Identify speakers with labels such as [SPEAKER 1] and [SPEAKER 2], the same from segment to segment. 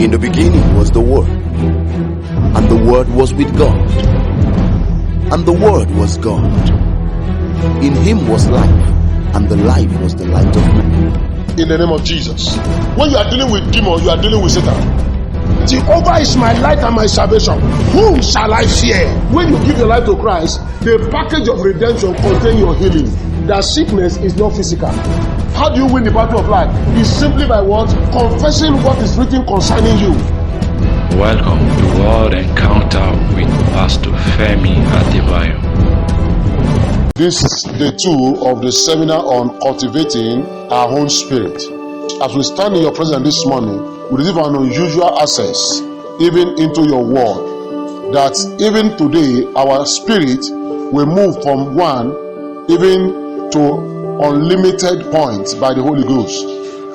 [SPEAKER 1] In the beginning was the Word, and the Word was with God, and the Word was God. In him was life, and the life was the light of men.
[SPEAKER 2] In the name of Jesus. When you are dealing with demons, you are dealing with Satan. Jehovah is my light and my salvation. Whom shall I fear? When you give your life to Christ, the package of redemption contains your healing. That sickness is not physical. How do you win the battle of life? It's simply by what? Confessing what is written concerning you.
[SPEAKER 3] Welcome to World Encounter with Pastor Femi Adebayo.
[SPEAKER 2] This is day 2 of the seminar on cultivating our own spirit. As we stand in your presence this morning, we receive an unusual access even into your world. That even today, our spirit will move from one even to unlimited points by the Holy Ghost,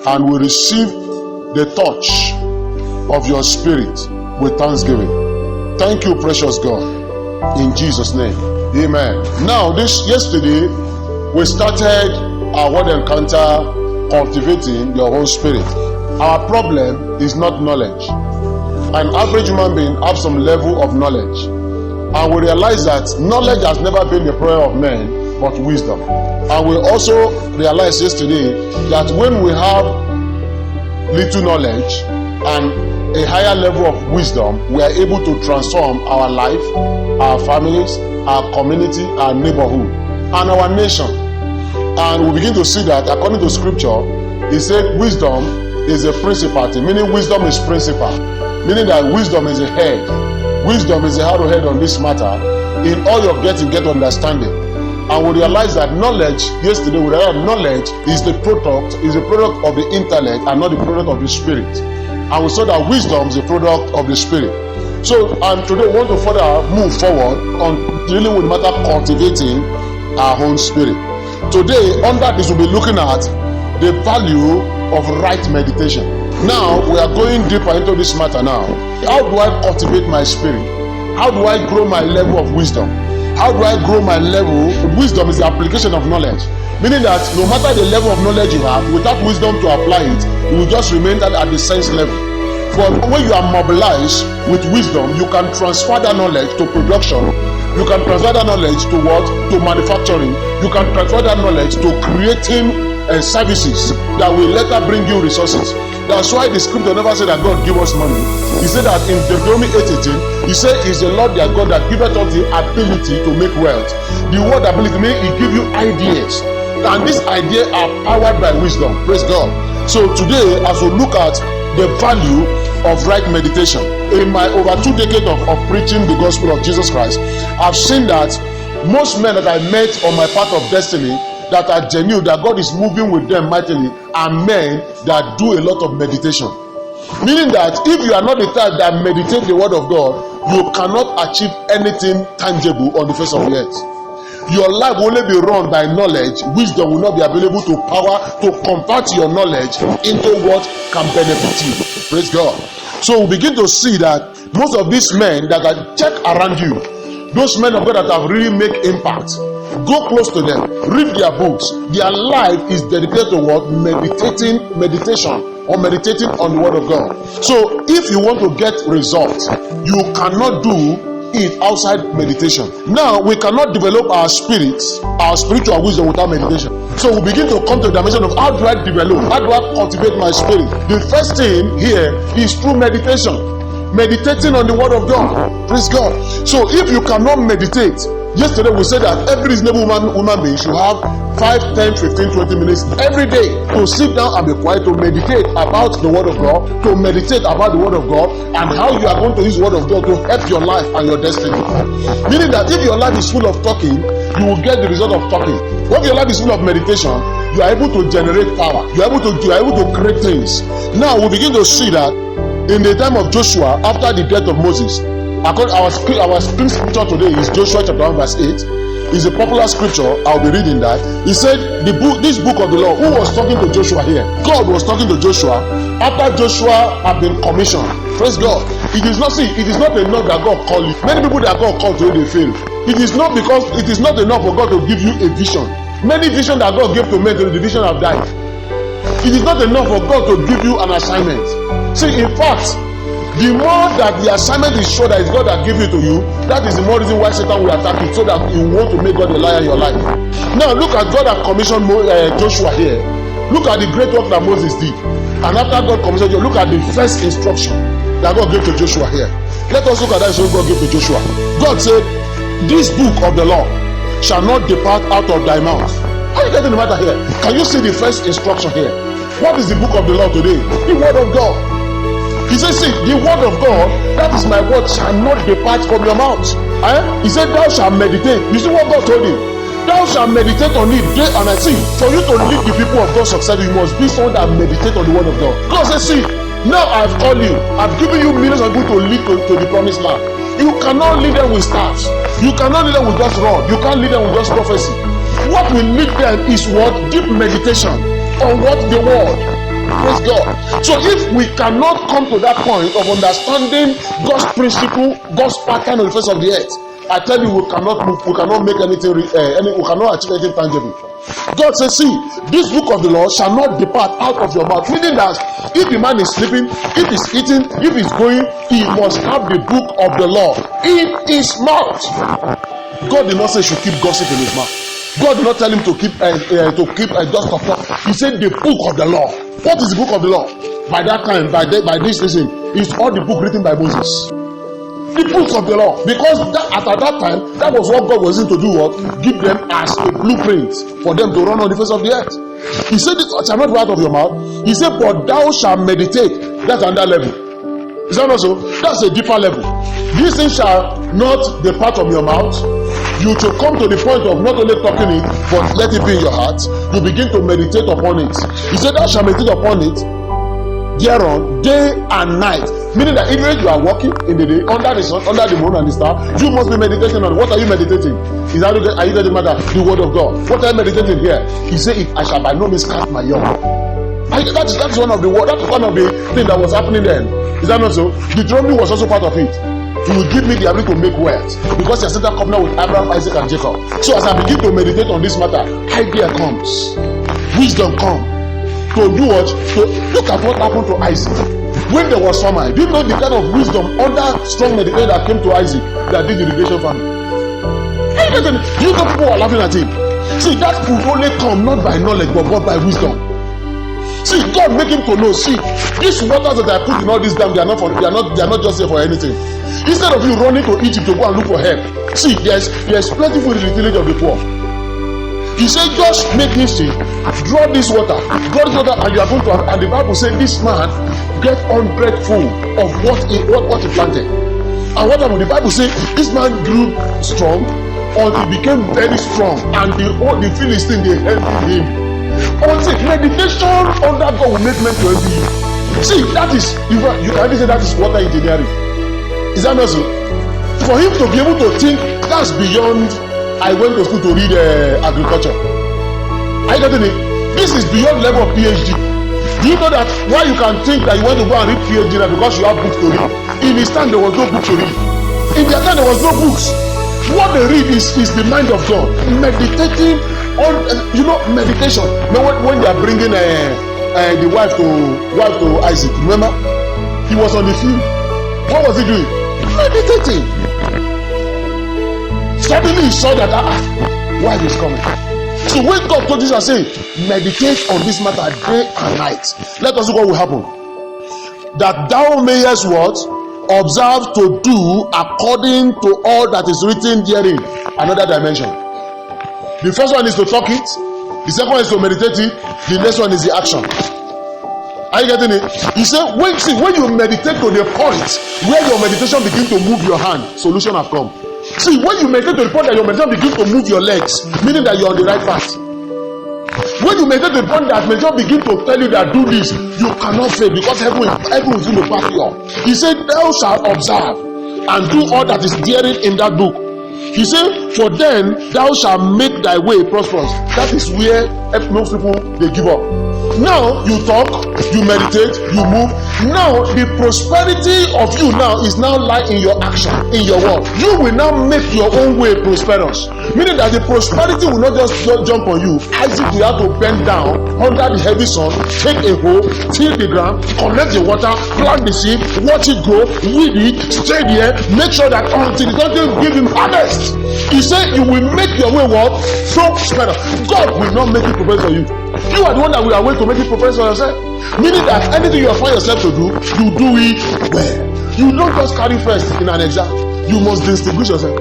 [SPEAKER 2] and will receive the touch of your spirit with thanksgiving. Thank you, precious God, in Jesus' name. Amen. Now, yesterday we started our word encounter, cultivating your own spirit. Our problem is not knowledge. An average human being has some level of knowledge, and we realize that knowledge has never been the prayer of men, but wisdom. And we also realized yesterday that when we have little knowledge and a higher level of wisdom, we are able to transform our life, our families, our community, our neighborhood, and our nation. And we begin to see that according to scripture, it said wisdom is a principality, meaning wisdom is principal, meaning that wisdom is a head. Wisdom is a head on this matter. In all your getting, get understanding. And we realize that knowledge, yesterday we realized knowledge is the product of the intellect and not the product of the spirit. And we saw that wisdom is a product of the spirit. So, and today we want to further move forward on dealing with the matter cultivating our own spirit. Today, under this, we'll be looking at the value of right meditation. Now, we are going deeper into this matter now. How do I cultivate my spirit? How do I grow my level of wisdom? How do I grow my level? Wisdom is the application of knowledge. Meaning that no matter the level of knowledge you have, without wisdom to apply it, you will just remain at the sense level. But when you are mobilized with wisdom, you can transfer that knowledge to production. You can transfer that knowledge to what? To manufacturing. You can transfer that knowledge to creating services that will later bring you resources. That's why the scripture never said that God give us money. He said that in Deuteronomy 8:18, he said it's the Lord their God that giveth us the ability to make wealth. The word ability means he give you ideas, and these ideas are powered by wisdom. Praise God. So today, as we look at the value of right meditation, in my over 2 decades of preaching the gospel of Jesus Christ, I've seen that most men that I met on my path of destiny that are genuine, that God is moving with them mightily, are men that do a lot of meditation. Meaning that if you are not the type that meditate the word of God, you cannot achieve anything tangible on the face of the earth. Your life will only be run by knowledge. Wisdom will not be available to power to convert your knowledge into what can benefit you. Praise God. So we begin to see that most of these men that are check around you, those men of God that have really made impact, go close to them, read their books. Their life is dedicated to what? Meditation or meditating on the word of God. So if you want to get results, you cannot do it outside meditation. Now we cannot develop our spiritual wisdom without meditation. So we begin to come to the dimension of how do I develop, how do I cultivate my spirit? The first thing here is through meditation. Meditating on the word of God. Praise God. So if you cannot meditate, yesterday we said that every reasonable woman being should have 5, 10, 15, 20 minutes every day to sit down and be quiet, to meditate about the word of God, to meditate about the word of God and how you are going to use the word of God to help your life and your destiny. Meaning that if your life is full of talking, you will get the result of talking. If your life is full of meditation, you are able to generate power. You are able to create things. Now we begin to see that in the time of Joshua, after the death of Moses, our scripture today is Joshua chapter 1 verse 8. It's a popular scripture. I'll be reading that. He said, this book of the law. Who was talking to Joshua here? God was talking to Joshua after Joshua had been commissioned. Praise God. It is not enough that God called you. Many people that God called today, they fail. It is not enough for God to give you a vision. Many visions that God gave to men, the vision have died. It is not enough for God to give you an assignment. See, in fact, The more that the assignment is sure that it's God that gave it to you, that is the more reason why Satan will attack you, so that you want to make God a liar in your life. Now look at God that commissioned Joshua here. Look at the great work that Moses did. And after God commissioned you, look at the first instruction that God gave to Joshua here. Let us look at that instruction God gave to Joshua. God said, this book of the law shall not depart out of thy mouth. How are you getting the matter here? Can you see the first instruction here? What is the book of the law today? The word of God. He says, see, the word of God, that is my word, shall not depart from your mouth. He said, thou shalt meditate. You see what God told him? Thou shalt meditate on it day and night. See, for you to lead the people of God successfully, you must be someone that meditate on the word of God. God says, see, now I've called you. I've given you millions of people to lead to the promised land. You cannot lead them with staffs. You cannot lead them with just rod. You can't lead them with just prophecy. What will lead them is what? Deep meditation on what? The word. Praise God. So if we cannot come to that point of understanding God's principle, God's pattern on the face of the earth, I tell you, we cannot move, we cannot make anything, we cannot achieve anything tangible. God says, see, this book of the law shall not depart out of your mouth. Meaning that if the man is sleeping, if he's eating, if he's going, he must have the book of the law in his mouth. God did not say he should keep gossip in his mouth. God did not tell him to keep just of talk. He said the book of the law. What is the book of the law? By that time, by this reason, it's all the book written by Moses. The books of the law. Because at that time, that was what God was going to do. What? Give them as a blueprint for them to run on the face of the earth. He said, it shall not go out of your mouth. He said, but thou shalt meditate. That's another level. Is that not so? That's a deeper level. This thing shall not depart from your mouth. You to come to the point of not only talking it, but let it be in your heart. You begin to meditate upon it. He said, thou shalt meditate upon it thereon day and night. Meaning that even if you are walking in the day, under the sun, under the moon and the star, you must be meditating on. What are you meditating? Are you getting matter? The word of God. What are you meditating here? He said, if I shall by no means cast my young. That is one of the word. That's one of the things that was happening then. Is that not so? Deuteronomy was also part of it. He will give me the ability to make wealth, because he has set a covenant with Abraham, Isaac, and Jacob. So as I begin to meditate on this matter, idea comes, wisdom comes. To do what? To look at what happened to Isaac when there was famine. Do you know the kind of wisdom under strong meditation that came to Isaac that did the irrigation farming? You know people are laughing at him. See, that could only come not by knowledge but by wisdom. See, God make him to know. See, these waters that I put in all this dam, they are not just here for anything. Instead of you running to Egypt to go and look for help, see, there's plenty food in the village of the poor. He said, just make this thing, draw this water, and you are going to have, and the Bible said this man get 100 full of what he planted. And what happened? The Bible said this man grew strong until he became very strong, and the Philistines, they envied him. Until meditation under God will make men to envy you. See, that is, you can even say that is water engineering. Is that not so? For him to be able to think, that's beyond, I went to school to read agriculture. Are you getting it? This is beyond level of PhD. Do you know that why you can think that you want to go and read PhD now? Because you have books to read. In his time, there was no book to read. In their time, there was no books. What they read is the mind of God. Meditating on, meditation. When they are bringing the wife to Isaac, remember? He was on the field. What was he doing? Meditating. Suddenly he saw that wife is coming. So when God told Jesus, say, meditate on this matter day and night. Let us see what will happen. That thou mayest what? Observe to do according to all that is written therein. Another dimension. The first one is to talk it. The second one is to meditate it. The next one is the action. Are you getting it? He said, when you meditate to the point where your meditation begins to move your hand, solution have come. See, when you meditate to the point that your meditation begins to move your legs, meaning that you're on the right path. When you meditate to the point that meditation begins to tell you that do this, you cannot fail, because heaven is going to back you up. He said, thou shalt observe and do all that is therein in that book. He said, for then thou shalt make thy way prosperous. That is where most people, they give up. now you talk, you meditate, you move. Now the prosperity of you now is now lie in your action, in your word. You will now make your own way prosperous. Meaning that the prosperity will not just jump on you. Isaac will have to bend down under the heavy sun, take a hoe, till the ground, collect the water, plant the seed, watch it grow, weed it, stay there, make sure that until it doesn't give him harvest. He said you will make your way what? Prosperous. God will not make it prosperous for you. You are the one that will wait to make it prosperous for yourself. Meaning that anything you find yourself to do, you do it well. You don't just carry first in an exam. You must distinguish yourself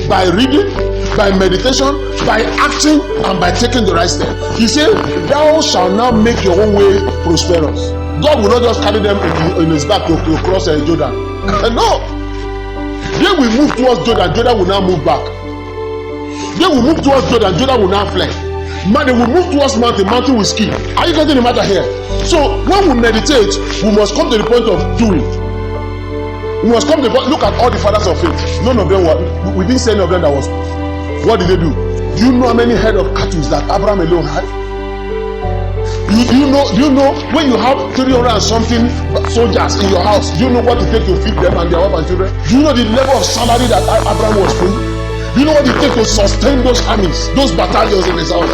[SPEAKER 2] by reading, by meditation, by acting, and by taking the right step. He said, thou shalt now make your own way prosperous. God will not just carry them in his back to cross Jordan. No. They will move towards Jordan, Jordan will now move back. They will move towards Jordan, Jordan will now flee. Man, they will move towards mountain, mountain will ski. Are you getting the matter here? So when we meditate, we must come to the point of doing. We must come to the point. Look at all the fathers of faith. None of them were. We didn't say any of them that was. What did they do? Do you know how many head of cattle that Abraham alone had? Do you know when you have 300 and something soldiers in your house? Do you know what it takes to feed them and their wife and children? Do you know the level of salary that Abraham was paying? Do you know what it takes to sustain those armies, those battalions in his house?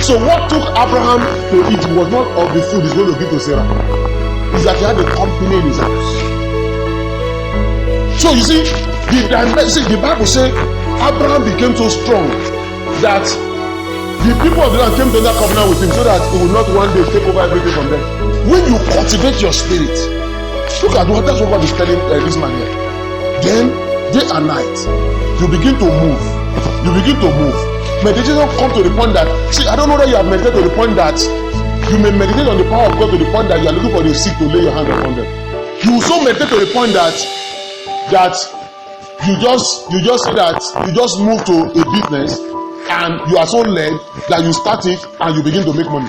[SPEAKER 2] So what took Abraham to eat was not of the food he's going to give to Sarah. It's that he had a company in his house. So you see, the Bible says Abraham became so strong that the people of the land came to that covenant with him so that he would not one day take over everything from them. When you cultivate your spirit, look at what that's what God is telling this man here. Then day and night, you begin to move. You begin to move. Meditation come to the point that, see, I don't know that you have meditated to the point that you may meditate on the power of God to the point that you are looking for the sick to lay your hand upon them. You will so meditate to the point that you just say that you just move to a business and you are so led that you start it and you begin to make money.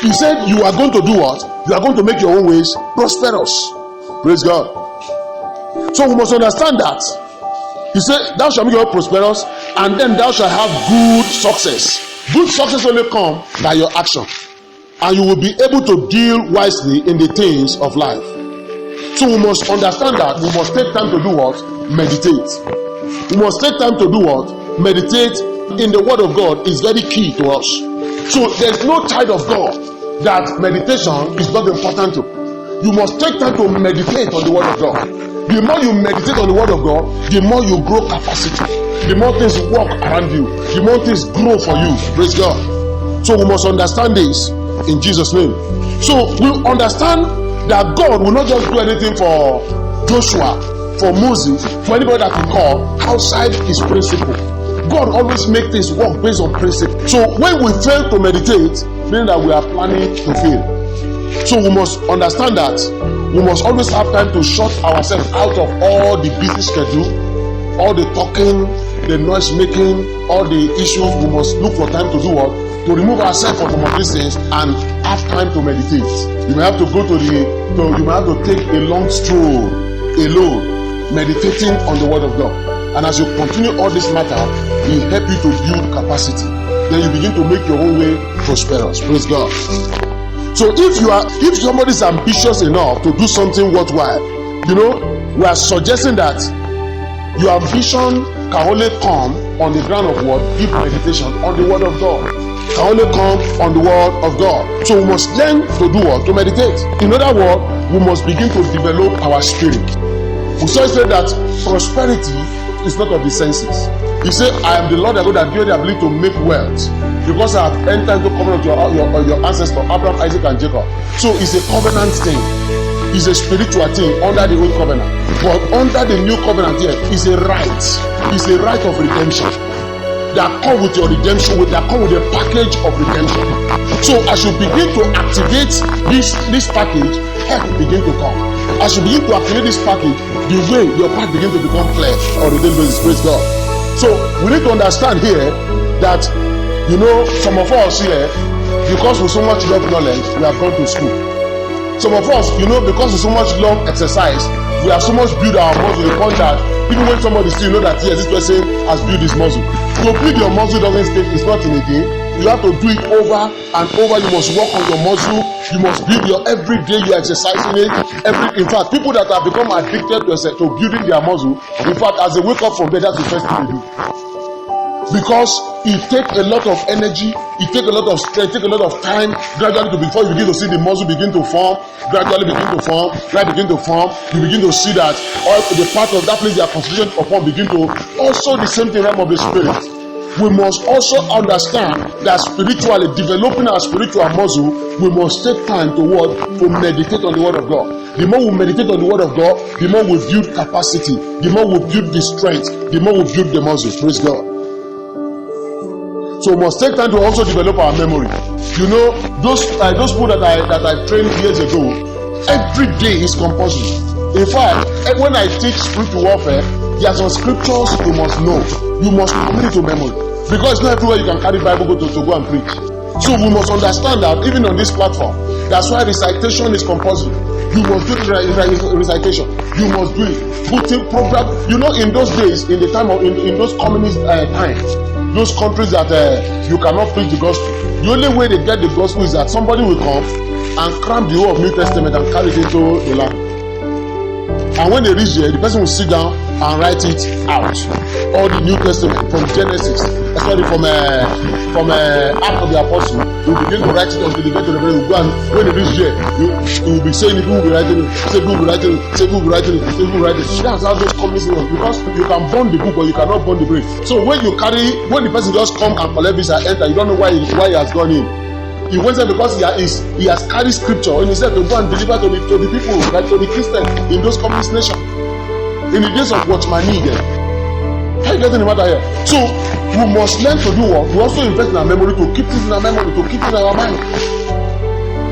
[SPEAKER 2] He said you are going to do what? You are going to make your own ways prosperous. Praise God. So we must understand that. He said, thou shalt make your way prosperous, and then thou shalt have good success. Good success only come by your action. And you will be able to deal wisely in the things of life. So we must understand that we must take time to do what? Meditate. We must take time to do what? Meditate in the word of God is very key to us. So there's no child of God that meditation is not important to. You must take time to meditate on the word of God. The more you meditate on the word of God, the more you grow capacity. The more things work around you. The more things grow for you. Praise God. So we must understand this in Jesus' name. So we understand that God will not just do anything for Joshua, for Moses, for anybody that we call outside his principle. God always makes things work based on principle. So when we fail to meditate, meaning that we are planning to fail. So we must understand that we must always have time to shut ourselves out of all the busy schedule, all the talking, the noise making, all the issues. We must look for time to do what? To remove ourselves from these things and have time to meditate. You may have to go you may have to take a long stroll alone, meditating on the word of God. And as you continue all this matter, it will help you to build capacity. Then you begin to make your own way prosperous. Praise God. So if somebody is ambitious enough to do something worthwhile, we are suggesting that your ambition can only come on the ground of what? Deep meditation on the word of God. Can only come on the word of God. So we must learn to do what? To meditate. In other words, we must begin to develop our spirit. We said that prosperity is not of the senses. He said, I am the Lord that God that gave you the ability to make wealth, because I have entered into covenant with your ancestors, Abraham, Isaac, and Jacob. So it's a covenant thing. It's a spiritual thing under the old covenant. But under the new covenant here is a right. It's a right of redemption. That come with your redemption, that come with a package of redemption. So as you begin to activate this package, help begin to come. As you begin to activate this package, the way your path begin to become clear on a daily basis. Praise God. So we need to understand here that some of us here, because we so much love knowledge, we have gone to school. Some of us, because we so much love exercise, we have so much built our muscle to the point that even when somebody sees, that yes, this person has built his muscle. To build your muscle doesn't take, it's not in a day, you have to do it over and over. You must work on your muscle. You must build your every day. You are exercising it. In fact, people that have become addicted to building their muscle, in fact, as they wake up from bed, that's the first thing they do. Because it takes a lot of energy, it takes a lot of strength, it takes a lot of time gradually before you begin to see the muscle begin to form, gradually begin to form, right begin to form. You begin to see that all the part of that place they are concentration upon begin to also the same thing realm of the spirit. We must also understand that spiritually, developing our spiritual muscle, we must take time to meditate on the word of God. The more we meditate on the word of God, the more we build capacity, the more we build the strength, the more we build the muscle. Praise God. So we must take time to also develop our memory. You know, those people that I trained years ago, every day is compulsory. In fact, when I teach spiritual warfare, there are some scriptures you must know. You must commit it to memory. Because it's not everywhere you can carry Bible to go and preach. So we must understand that even on this platform, that's why recitation is compulsory. You must do recitation. You must do it. Putting program. You know, in those days, in the time of in those communist times, those countries that you cannot preach the gospel, the only way they get the gospel is that somebody will come and cram the whole of New Testament and carry it into the land. And when they reach there, the person will sit down and write it out. All the New Testament from Genesis, especially from Acts of the Apostles, he will begin to write it until they get to the very end. When they reach there, he will be saying it, people will be writing it, say people will be writing it, say people will be writing it, say people will write it. That's how those communists work, because you can burn the book but you cannot burn the brain. So when the person just come and collect this and enter, you don't know why he has gone in. He went there because he has carried scripture and he said to go and deliver to the people, like to the Christians in those communist nations. In the days of Watchman Nee then. How you getting the matter here? So we must learn to do what? We also invest in our memory, to keep it in our memory, to keep it in our mind.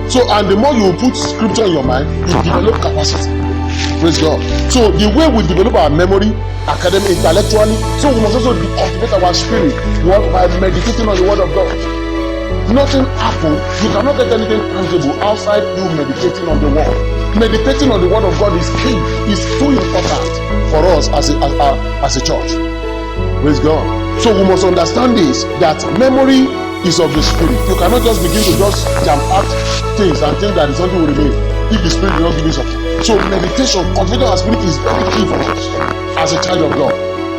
[SPEAKER 2] So, and the more you put scripture in your mind, you develop capacity. Praise God. So the way we develop our memory, academically, intellectually, so we must also cultivate our spirit by meditating on the word of God. Nothing happens. You cannot get anything tangible outside you meditating on the word. Meditating on the word of God is key. It's too important for us as a church. Praise God. So we must understand this, that memory is of the spirit. You cannot just begin to just jam out things and think that something will remain if the spirit will not give you something. So meditation, cultivating our spirit is very key for us as a child of God.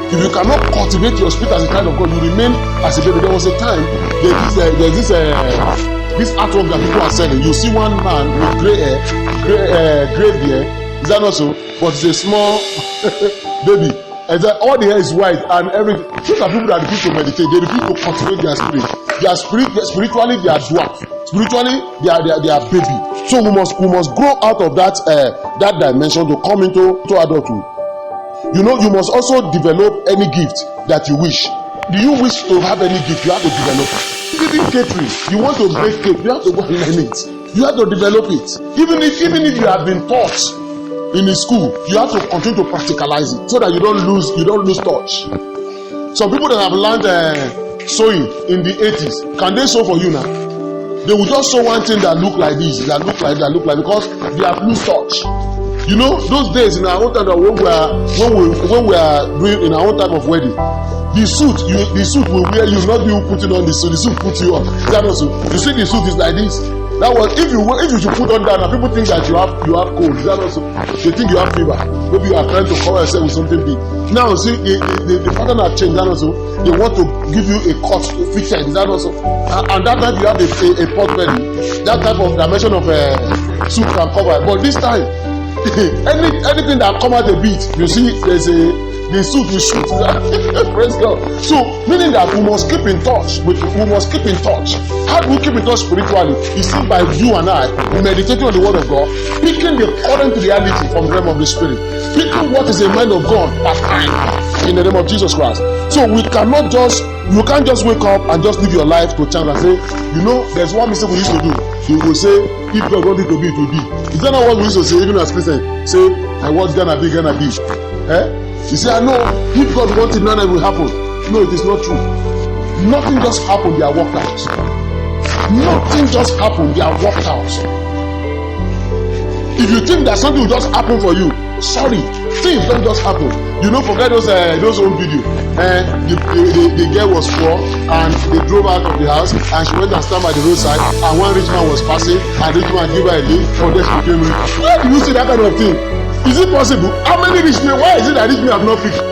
[SPEAKER 2] If you cannot cultivate your spirit as a child of God, you remain as a baby. There was a time, there's this artwork that people are selling. You see one man with gray hair, is that not so? But it's a small baby. And all the hair is white and everything. These are people that refuse to meditate. They refuse to cultivate their spirit. Spiritually, they are dwarf. Spiritually, they are baby. So we must grow out of that dimension to come into adulthood. You know, you must also develop any gift that you wish. Do you wish to have any gift? You have to develop it. Even catering, you want to bake cake, you have to go and learn it. You have to develop it. Even if you have been taught in the school, you have to continue to practicalize it so that you don't lose touch. Some people that have learned sewing in the 80s, can they sew for you now? They will just sew one thing that look like this, that look like because they have lost touch. You know, those days in our own time when we are doing in our own type of wedding, the suit will wear you, not you putting on the suit put you on. That also, you see the suit is like this. That was if you should put on that, and people think that you have cold. That also, they think you have fever. Maybe you are trying to cover yourself with something big. Now see the pattern has changed. That also, they want to give you a cut fitted. That also, and that time you have a pot belly. That type of dimension of suit can cover. But this time, anything that come out a bit, you see, the suit will shoot. Praise God. So, meaning that we must keep in touch. We must keep in touch. How do we keep in touch spiritually? It's seen by you and I meditating on the word of God, picking the current reality from the realm of the spirit, picking what is the mind of God at time in the name of Jesus Christ. So you can't just wake up and just live your life to chance and say, you know, there's one mistake we used to do. You will say, if God wanted to be, it will be. Is that not what we used to say, even as Christians? Say, I was gonna be. You say, I know, if God wanted, none of it will happen. No, it is not true. Nothing just happened, they are worked out. Nothing just happened, they are worked out. If you think that something will just happen for you, Sorry, things don't just happen. You know, forget those old video. The girl was poor and they drove out of the house and she went and stand by the roadside and one rich man was passing and the rich man gave her a lift for them to became rich. Where do you see that kind of thing? Is it possible? How many rich men? Why is it that rich men have not picked?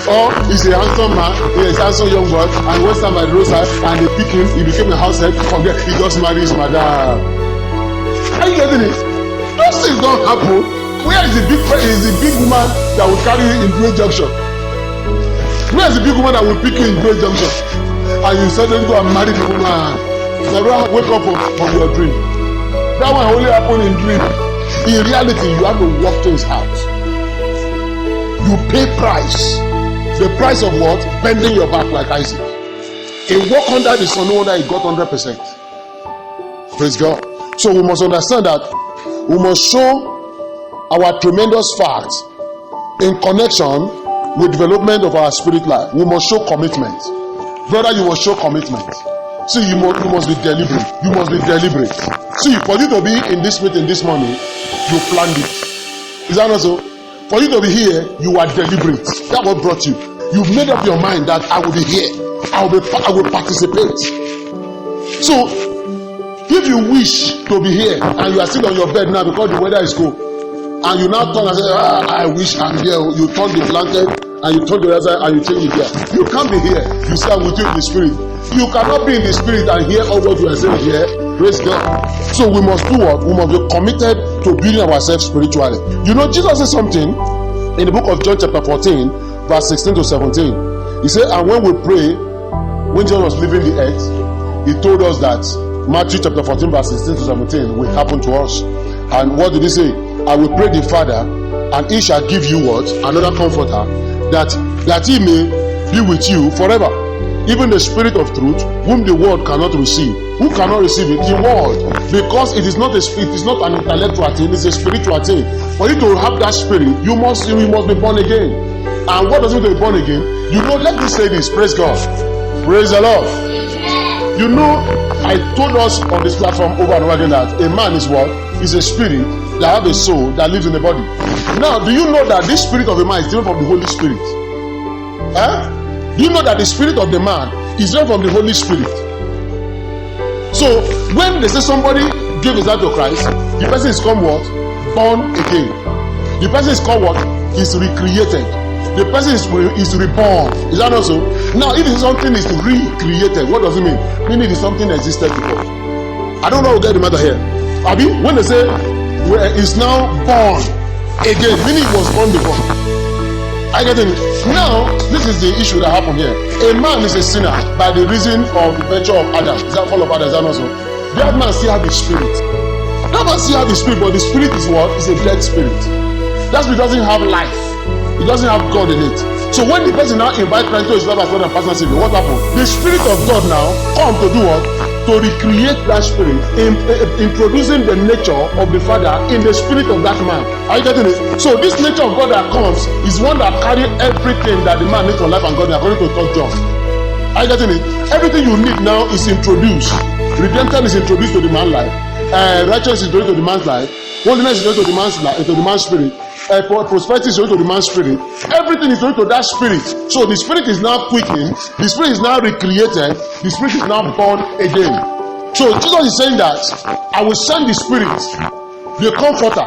[SPEAKER 2] Or he's a handsome man, he's a handsome young boy and he went stand by the roadside and they pick him, he became a house head, forget he just married his madam. Are you getting it? Those things don't happen. Where is the big woman that will carry you in Great Junction? Where is the big woman that will pick you in Great Junction? And you suddenly go and marry the woman. Never wake up from your dream. That one only happen in dream. In reality, you have to work things out. You pay price. The price of what? Bending your back like Isaac. A walk under the sun, no wonder he got 100%. Praise God. So we must understand that we must show our tremendous fact in connection with development of our spirit life. We must show commitment. Brother, you must show commitment. See, you must be deliberate. You must be deliberate. See, for you to be in this meeting this morning, you planned it. Is that not so? For you to be here, you are deliberate. That's what brought you. You've made up your mind that I will be here. I will participate. So, if you wish to be here and you are still on your bed now because the weather is cold, and you now turn and say, I wish I'm here. You turn the blanket and you turn the other side and you change it here. You can't be here. You say, I'm with you in the spirit. You cannot be in the spirit and hear all what you are saying here. Praise God. So we must do what? We must be committed to building ourselves spiritually. You know, Jesus said something in the book of John chapter 14, verse 16 to 17. He said, and when we pray, when Jesus was leaving the earth, he told us that Matthew chapter 14, verse 16 to 17 will happen to us. And what did he say? I will pray the Father, and he shall give you what? Another comforter, that he may be with you forever. Even the Spirit of truth, whom the world cannot receive. Who cannot receive it? The world. Because it is not an intellectual thing, it's a spiritual thing. For you to have that spirit, you must be born again. And what does it mean to be born again? You know, let me say this, praise God. Praise the Lord. You know, I told us on this platform over and over again that a man is what? Is a spirit that have a soul that lives in the body. Now, do you know that this spirit of a man is different from the Holy Spirit? Do you know that the spirit of the man is different from the Holy Spirit? So, when they say somebody gave his life to Christ, the person is called what? Born again. The person is called what? Is recreated. The person is reborn. Is that also? Now, if something is recreated, what does it mean? Meaning it is something that existed before. I don't know how to get the matter here. Abi, when they say is now born again, meaning it was born before. I get it. Now, this is the issue that happened here. A man is a sinner by the reason of the virtue of Adam. Is that fall of Adam? Is that not so? That man still have the spirit. That man still have the spirit, but the spirit is what? It's a dead spirit. That spirit doesn't have life. It doesn't have God in it. So when the person now invites Christ to his life as Lord and personal Savior, what happens? The Spirit of God now come to do what? To recreate that spirit, introducing the nature of the Father in the spirit of that man. Are you getting it? So this nature of God that comes is one that carries everything that the man needs for life and God, according to 3 John. Are you getting it? Everything you need now is introduced. Redemption is introduced to the man's life. Righteousness is introduced to the man's life. Holiness is introduced to the man's life, to the man's spirit. Prosperity is introduced to the man's spirit. Everything is introduced to that spirit. So the spirit is now quickened. The spirit is now recreated. The spirit is now born again. So Jesus is saying that I will send the spirit, the comforter.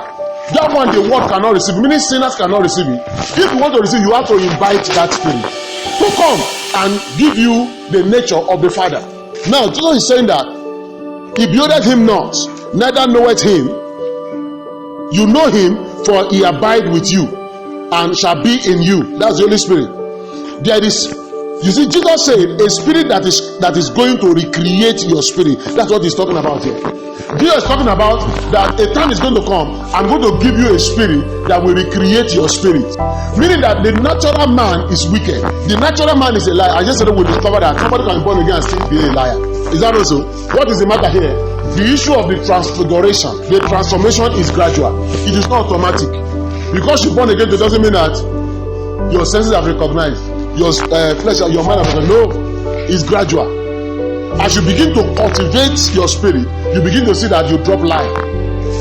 [SPEAKER 2] That one the world cannot receive. Many sinners cannot receive it. If you want to receive, you have to invite that spirit to come and give you the nature of the Father. Now Jesus is saying that he buildeth him not, neither knoweth him. You know him, for he abide with you and shall be in you. That's the Holy Spirit. There is, you see, Jesus said a spirit that is going to recreate your spirit. That's what he's talking about here. Jesus is talking about that a time is going to come. I'm going to give you a spirit that will recreate your spirit. Meaning that the natural man is wicked. The natural man is a liar. I just said we discovered that somebody can be born again and still be a liar. Is that also? What is the matter here? The issue of the transfiguration, the transformation is gradual. It is not automatic. Because you're born again, it doesn't mean that your senses have recognized, your flesh, your mind have recognized. No, it's gradual. As you begin to cultivate your spirit, you begin to see that you drop lie,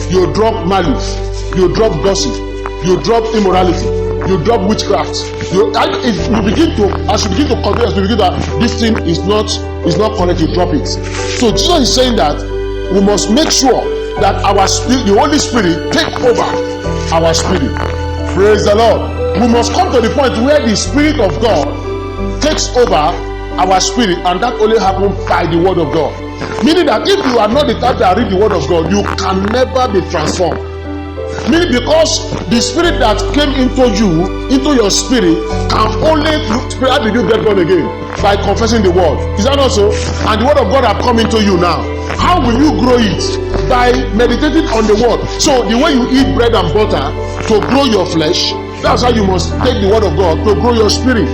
[SPEAKER 2] you drop malice, you drop gossip, you drop immorality, you drop witchcraft. As you begin to convince, you begin that this thing is not correct, you drop it. So Jesus is saying that we must make sure that our spirit, the Holy Spirit, take over our spirit. Praise the Lord. We must come to the point where the Spirit of God takes over our spirit, and that only happens by the Word of God. Meaning that if you are not the type that read the Word of God, you can never be transformed. Meaning because the spirit that came into you, into your spirit, can only, how did you get born again? By confessing the Word. Is that not so? And the Word of God have come into you now. How will you grow it? By meditating on the Word. So the way you eat bread and butter to grow your flesh, that's how you must take the Word of God to grow your spirit.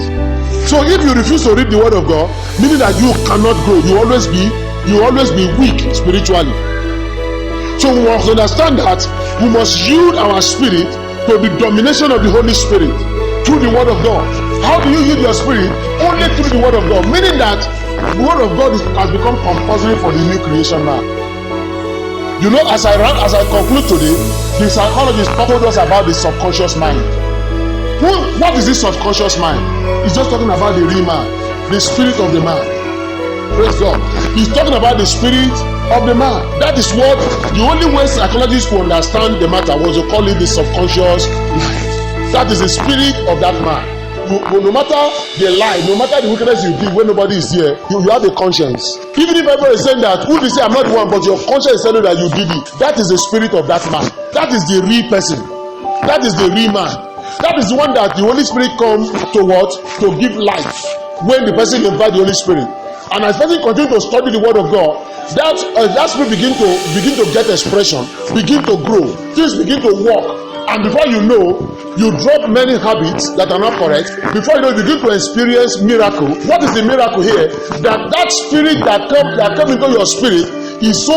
[SPEAKER 2] So if you refuse to read the Word of God, meaning that you cannot grow, you always be weak spiritually. So we must understand that we must yield our spirit to the domination of the Holy Spirit through the Word of God. How do you yield your spirit? Only through the Word of God. Meaning that the Word of God has become compulsory for the new creation man. You know, as I conclude today, the psychologist told us about the subconscious mind. What is this subconscious mind? He's just talking about the real man, the spirit of the man. Praise God. He's talking about the spirit of the man. That is what the only way psychologists could understand the matter was to call it the subconscious mind. That is the spirit of that man. No matter the lie, no matter the wickedness you did when nobody is here, you have a conscience. Even if everybody is saying that, who will say I'm not the one, but your conscience is telling you that you did it. That is the spirit of that man. That is the real person. That is the real man. That is the one that the Holy Spirit comes to what? To give life. When the person invites the Holy Spirit. And as the person continues to study the Word of God, that spirit begin to get expression, begin to grow, things begin to work. And before you know, you drop many habits that are not correct. Before you know, you begin to experience miracle. What is the miracle here? That spirit that come into your spirit he has so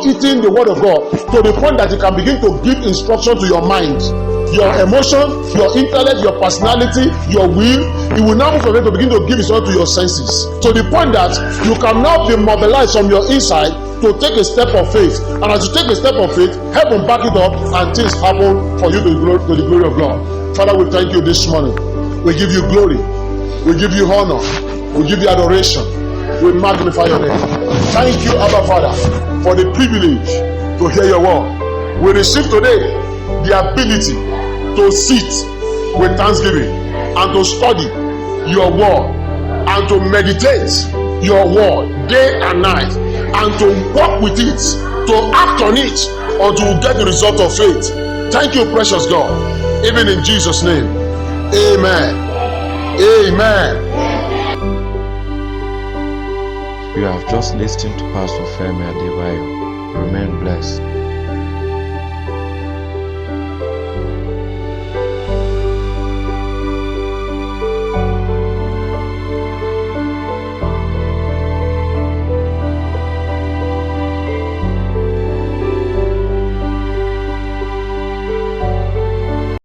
[SPEAKER 2] eaten the Word of God to the point that he can begin to give instruction to your mind, your emotion, your intellect, your personality, your will. He will now move from there to begin to give instruction to your senses, to the point that you can now be mobilized from your inside to take a step of faith. And as you take a step of faith, heaven back it up and things happen for you to the glory of God. Father, we thank you this morning. We give you glory. We give you honor. We give you adoration. We magnify your name. Thank you, Abba Father, for the privilege to hear your word. We receive today the ability to sit with thanksgiving and to study your word and to meditate your word day and night and to walk with it, to act on it until we get the result of faith. Thank you, precious God. Even in Jesus' name. Amen. Amen.
[SPEAKER 3] You have just listened to Pastor Femi Adebayo. Remain blessed.